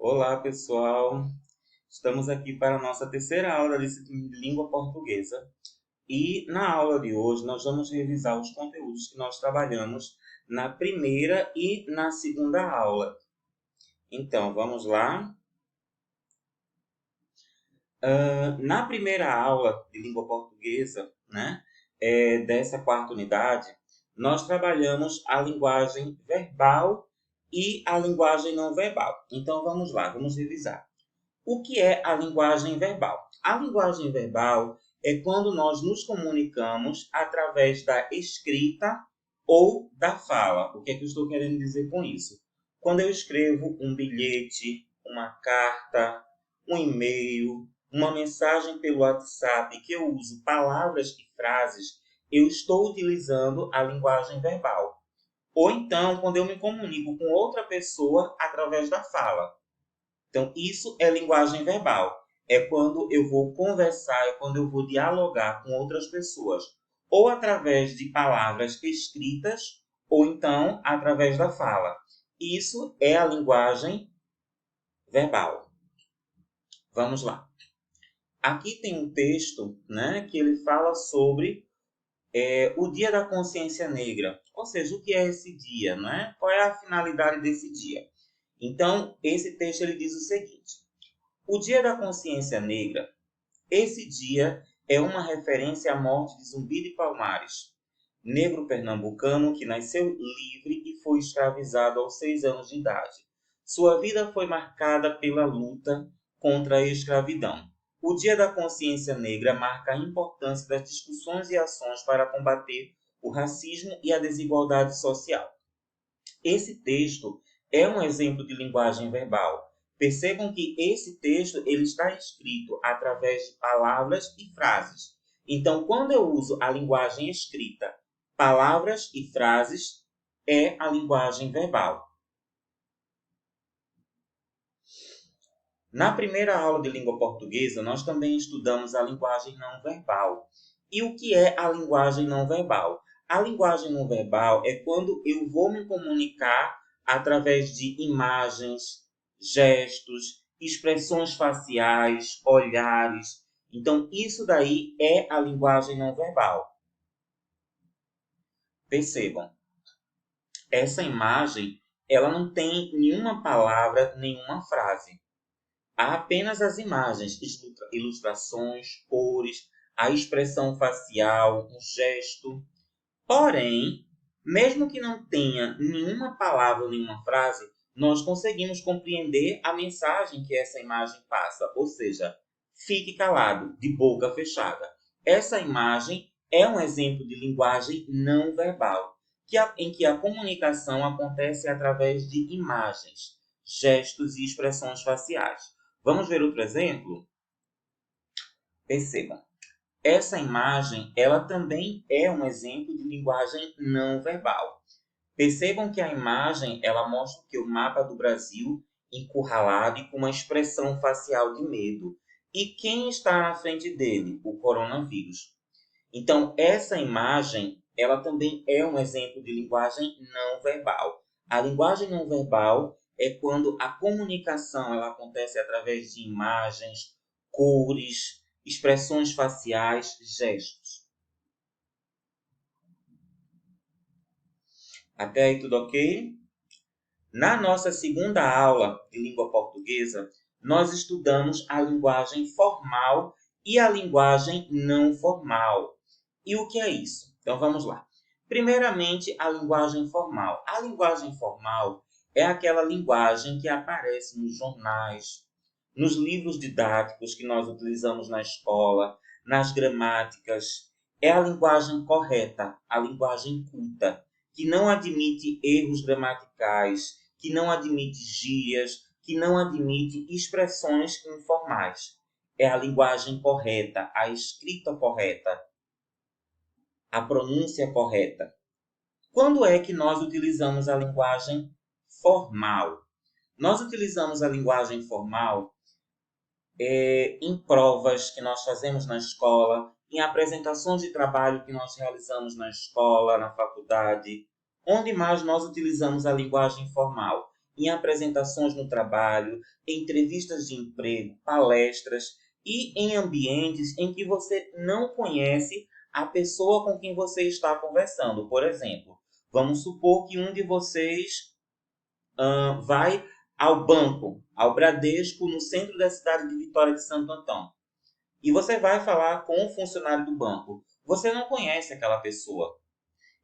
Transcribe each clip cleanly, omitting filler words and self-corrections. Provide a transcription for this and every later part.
Olá, pessoal! Estamos aqui para a nossa terceira aula da disciplina de língua portuguesa. E na aula de hoje nós vamos revisar os conteúdos que nós trabalhamos na primeira e na segunda aula. Então, vamos lá. Na primeira aula de língua portuguesa, dessa quarta unidade, nós trabalhamos a linguagem verbal e a linguagem não verbal. Então, vamos lá, vamos revisar. O que é a linguagem verbal? A linguagem verbal é quando nós nos comunicamos através da escrita ou da fala. O que é que eu estou querendo dizer com isso? Quando eu escrevo um bilhete, uma carta, um e-mail, uma mensagem pelo WhatsApp, que eu uso palavras e frases, eu estou utilizando a linguagem verbal. Ou então, quando eu me comunico com outra pessoa através da fala. Então, isso é linguagem verbal. É quando eu vou conversar, é quando eu vou dialogar com outras pessoas. Ou através de palavras escritas, ou então através da fala. Isso é a linguagem verbal. Vamos lá. Aqui tem um texto, que ele fala sobre o Dia da Consciência Negra. Ou seja, o que é esse dia? Qual é a finalidade desse dia? Então, esse texto ele diz o seguinte. O Dia da Consciência Negra, esse dia é uma referência à morte de Zumbi de Palmares, negro pernambucano que nasceu livre e foi escravizado aos 6 anos de idade. Sua vida foi marcada pela luta contra a escravidão. O Dia da Consciência Negra marca a importância das discussões e ações para combater o racismo e a desigualdade social. Esse texto é um exemplo de linguagem verbal. Percebam que esse texto ele está escrito através de palavras e frases. Então, quando eu uso a linguagem escrita, palavras e frases, é a linguagem verbal. Na primeira aula de língua portuguesa, nós também estudamos a linguagem não verbal. E o que é a linguagem não verbal? A linguagem não verbal é quando eu vou me comunicar através de imagens, gestos, expressões faciais, olhares. Então, isso daí é a linguagem não verbal. Percebam, essa imagem ela não tem nenhuma palavra, nenhuma frase. Há apenas as imagens, ilustrações, cores, a expressão facial, um gesto. Porém, mesmo que não tenha nenhuma palavra ou nenhuma frase, nós conseguimos compreender a mensagem que essa imagem passa. Ou seja, fique calado, de boca fechada. Essa imagem é um exemplo de linguagem não verbal, em que a comunicação acontece através de imagens, gestos e expressões faciais. Vamos ver outro exemplo? Percebam. Essa imagem, ela também é um exemplo de linguagem não verbal. Percebam que a imagem, ela mostra o mapa do Brasil encurralado e com uma expressão facial de medo. E quem está na frente dele? O coronavírus. Então, essa imagem, ela também é um exemplo de linguagem não verbal. A linguagem não verbal é quando a comunicação ela acontece através de imagens, cores, expressões faciais, gestos. Até aí tudo ok? Na nossa segunda aula de língua portuguesa, nós estudamos a linguagem formal e a linguagem não formal. E o que é isso? Então vamos lá. Primeiramente, a linguagem formal. A linguagem formal é aquela linguagem que aparece nos jornais, nos livros didáticos que nós utilizamos na escola, nas gramáticas. É a linguagem correta, a linguagem culta, que não admite erros gramaticais, que não admite gírias, que não admite expressões informais. É a linguagem correta, a escrita correta, a pronúncia correta. Quando é que nós utilizamos a linguagem formal? Nós utilizamos a linguagem formal em provas que nós fazemos na escola, em apresentações de trabalho que nós realizamos na escola, na faculdade. Onde mais nós utilizamos a linguagem formal? em apresentações no trabalho, em entrevistas de emprego, palestras e em ambientes em que você não conhece a pessoa com quem você está conversando. Por exemplo, vamos supor que um de vocês vai ao banco, ao Bradesco, no centro da cidade de Vitória de Santo Antão. E você vai falar com o funcionário do banco. Você não conhece aquela pessoa.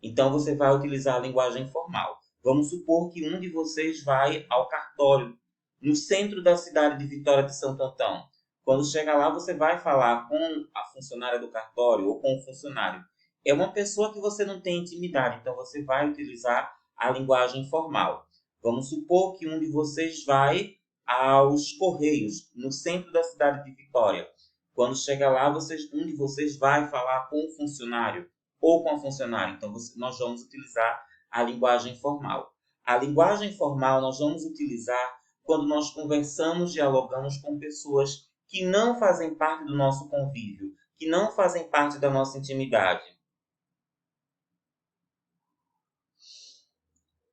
Então você vai utilizar a linguagem formal. Vamos supor que um de vocês vai ao cartório, no centro da cidade de Vitória de Santo Antão. Quando chegar lá, você vai falar com a funcionária do cartório ou com o funcionário. É uma pessoa que você não tem intimidade, então você vai utilizar a linguagem formal. Vamos supor que um de vocês vai aos Correios, no centro da cidade de Vitória. Quando chegar lá, um de vocês vai falar com o funcionário ou com a funcionária. Então, nós vamos utilizar a linguagem formal. A linguagem formal nós vamos utilizar quando nós conversamos, dialogamos com pessoas que não fazem parte do nosso convívio, que não fazem parte da nossa intimidade.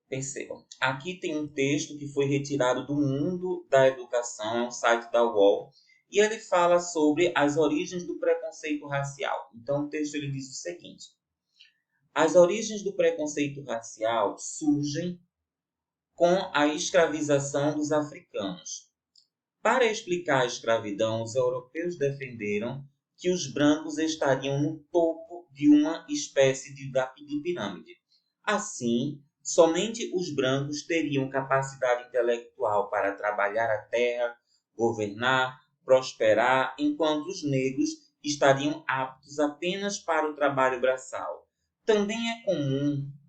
Percebam, aqui tem um texto que foi retirado do Mundo da Educação, é um site da UOL, e ele fala sobre as origens do preconceito racial. Então, o texto ele diz o seguinte: as origens do preconceito racial surgem com a escravização dos africanos. Para explicar a escravidão, os europeus defenderam que os brancos estariam no topo de uma espécie de pirâmide. Assim, somente os brancos teriam capacidade intelectual para trabalhar a terra, governar, prosperar, enquanto os negros estariam aptos apenas para o trabalho braçal. Também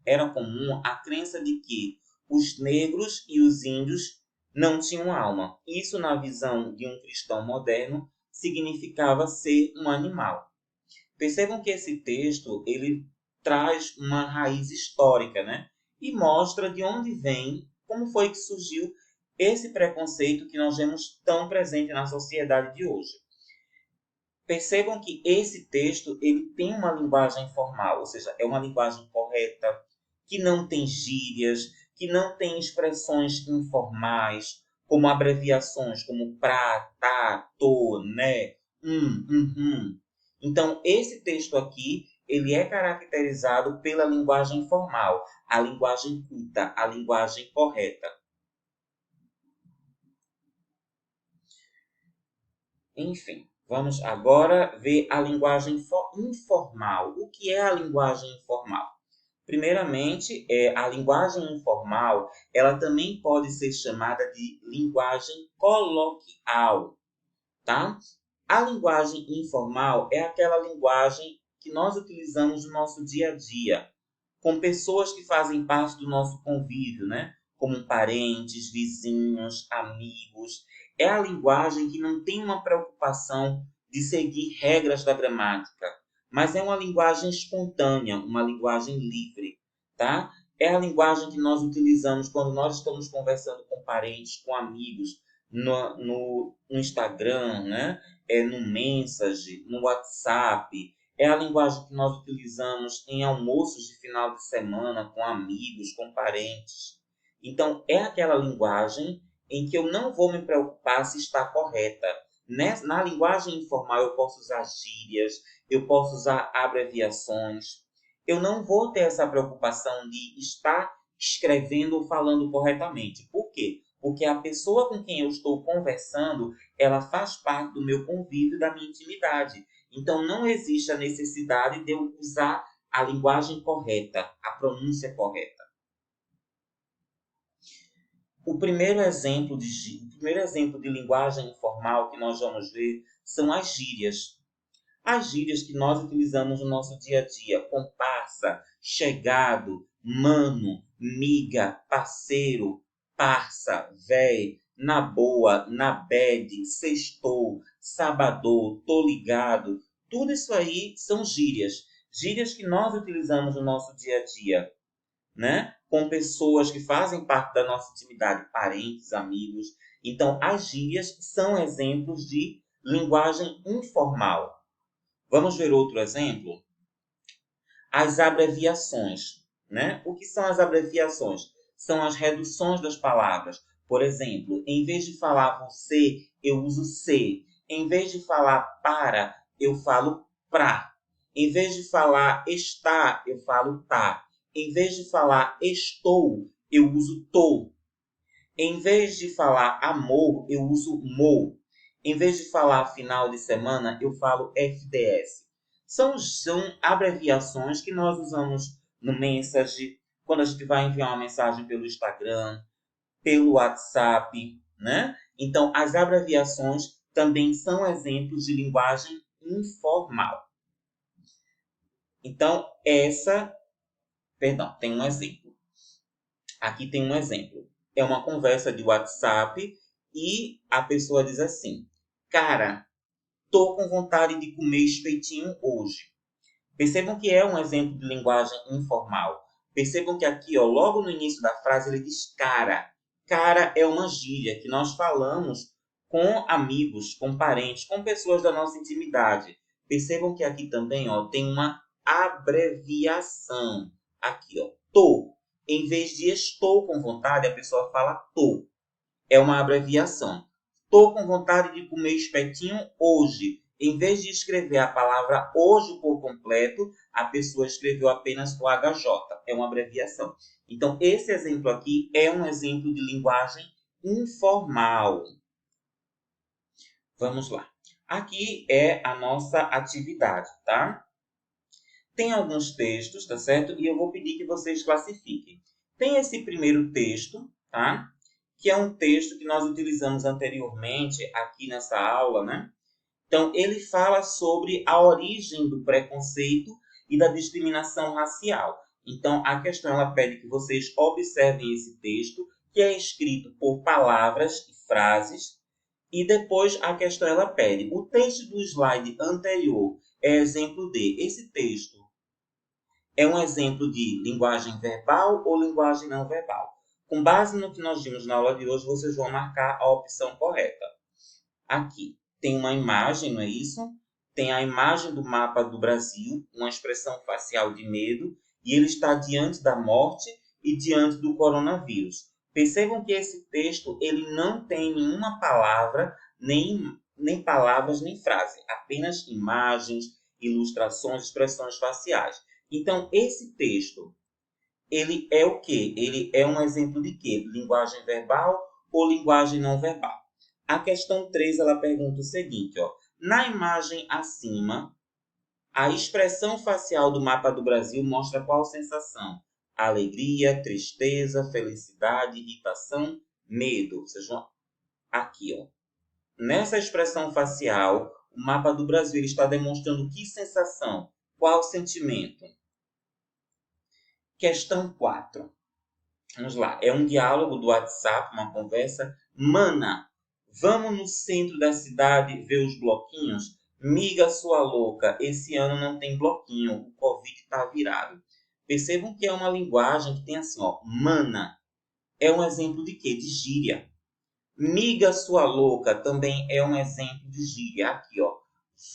era comum a crença de que os negros e os índios não tinham alma. Isso, na visão de um cristão moderno, significava ser um animal. Percebam que esse texto ele traz uma raiz histórica, né? E mostra de onde vem, como foi que surgiu esse preconceito que nós vemos tão presente na sociedade de hoje. Percebam que esse texto ele tem uma linguagem formal, ou seja, é uma linguagem correta, que não tem gírias, que não tem expressões informais, como abreviações como pra, tá, tô, né, uhum. Então, esse texto aqui, ele é caracterizado pela linguagem formal, a linguagem culta, a linguagem correta. Enfim, vamos agora ver a linguagem informal. O que é a linguagem informal? Primeiramente, a linguagem informal, ela também pode ser chamada de linguagem coloquial, tá? A linguagem informal é aquela linguagem que nós utilizamos no nosso dia a dia, com pessoas que fazem parte do nosso convívio, né? Como parentes, vizinhos, amigos. É a linguagem que não tem uma preocupação de seguir regras da gramática, mas é uma linguagem espontânea, uma linguagem livre, tá? É a linguagem que nós utilizamos quando nós estamos conversando com parentes, com amigos, no Instagram, né? No Message, no WhatsApp. É a linguagem que nós utilizamos em almoços de final de semana com amigos, com parentes. Então, é aquela linguagem em que eu não vou me preocupar se está correta. Na linguagem informal, eu posso usar gírias, eu posso usar abreviações. Eu não vou ter essa preocupação de estar escrevendo ou falando corretamente. Por quê? Porque a pessoa com quem eu estou conversando, ela faz parte do meu convívio, da minha intimidade. Então, não existe a necessidade de eu usar a linguagem correta, a pronúncia correta. O primeiro exemplo de linguagem informal que nós vamos ver são as gírias. As gírias que nós utilizamos no nosso dia a dia, comparsa, chegado, mano, miga, parceiro, parça, véi, na boa, na bad, sextou, sabadou, tô ligado. Tudo isso aí são gírias. Gírias que nós utilizamos no nosso dia a dia, né? Com pessoas que fazem parte da nossa intimidade, parentes, amigos. Então, as gírias são exemplos de linguagem informal. Vamos ver outro exemplo? As abreviações, né? O que são as abreviações? são as reduções das palavras. Por exemplo, em vez de falar você, eu uso se. Em vez de falar para, eu falo pra. Em vez de falar está, eu falo tá. Em vez de falar estou, eu uso tô. Em vez de falar amor, eu uso mo. Em vez de falar final de semana, eu falo FDS. São abreviações que nós usamos no Message, quando a gente vai enviar uma mensagem pelo Instagram, pelo WhatsApp, né? Então, as abreviações também são exemplos de linguagem informal. Então, tem um exemplo. Aqui tem um exemplo. É uma conversa de WhatsApp e a pessoa diz assim: cara, tô com vontade de comer espetinho hoje. Percebam que é um exemplo de linguagem informal. Percebam que aqui, ó, logo no início da frase, ele diz cara. Cara é uma gíria que nós falamos com amigos, com parentes, com pessoas da nossa intimidade. Percebam que aqui também, ó, tem uma abreviação. Aqui, ó, tô. Em vez de estou com vontade, a pessoa fala tô. É uma abreviação. Tô com vontade de comer espetinho hoje. Em vez de escrever a palavra hoje por completo, a pessoa escreveu apenas o HJ. É uma abreviação. Então, esse exemplo aqui é um exemplo de linguagem informal. Vamos lá. Aqui é a nossa atividade, tá? Tem alguns textos, tá certo? E eu vou pedir que vocês classifiquem. Tem esse primeiro texto, tá? Que é um texto que nós utilizamos anteriormente aqui nessa aula, né? Então, ele fala sobre a origem do preconceito e da discriminação racial. Então, a questão ela pede que vocês observem esse texto, que é escrito por palavras e frases, e depois a questão ela pede. O texto do slide anterior é exemplo de. Esse texto é um exemplo de linguagem verbal ou linguagem não verbal. Com base no que nós vimos na aula de hoje, vocês vão marcar a opção correta. Aqui tem uma imagem, não é isso? Tem a imagem do mapa do Brasil, uma expressão facial de medo, e ele está diante da morte e diante do coronavírus. Percebam que esse texto ele não tem nenhuma palavra, nem palavras, nem frase. Apenas imagens, ilustrações, expressões faciais. Então, esse texto, ele é o quê? Ele é um exemplo de quê? Linguagem verbal ou linguagem não verbal? A questão 3, ela pergunta o seguinte, ó. Na imagem acima, a expressão facial do mapa do Brasil mostra qual sensação? Alegria, tristeza, felicidade, irritação, medo. Vocês vão aqui, ó. Nessa expressão facial, o mapa do Brasil está demonstrando que sensação? Qual sentimento? Questão 4. Vamos lá. É um diálogo do WhatsApp, uma conversa. Mana, vamos no centro da cidade ver os bloquinhos? Miga sua louca, esse ano não tem bloquinho, o Covid tá virado. Percebam que é uma linguagem que tem assim, ó, mana. É um exemplo de quê? De gíria. Miga sua louca também é um exemplo de gíria. Aqui, ó,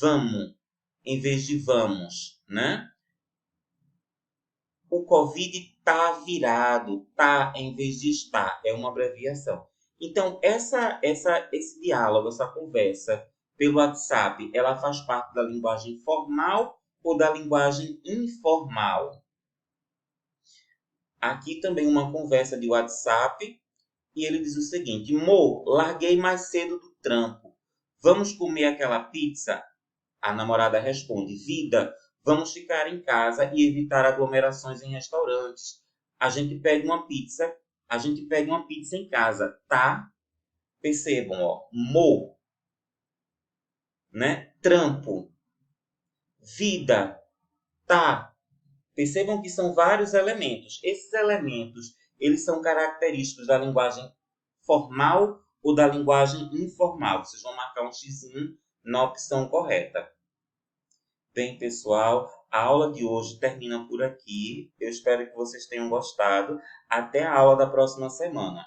vamos, em vez de vamos, né? O Covid tá virado, tá em vez de estar, é uma abreviação. Então, esse diálogo, essa conversa pelo WhatsApp, ela faz parte da linguagem formal ou da linguagem informal? Aqui também uma conversa de WhatsApp e ele diz o seguinte: Mo, larguei mais cedo do trampo. Vamos comer aquela pizza? A namorada responde: vida, vamos ficar em casa e evitar aglomerações em restaurantes. A gente pede uma pizza em casa, tá? Percebam, ó, mo, né? Trampo, vida, tá? Percebam que são vários elementos. Esses elementos, eles são característicos da linguagem formal ou da linguagem informal. Vocês vão marcar um xizinho na opção correta. Bem, pessoal, a aula de hoje termina por aqui. Eu espero que vocês tenham gostado. Até a aula da próxima semana.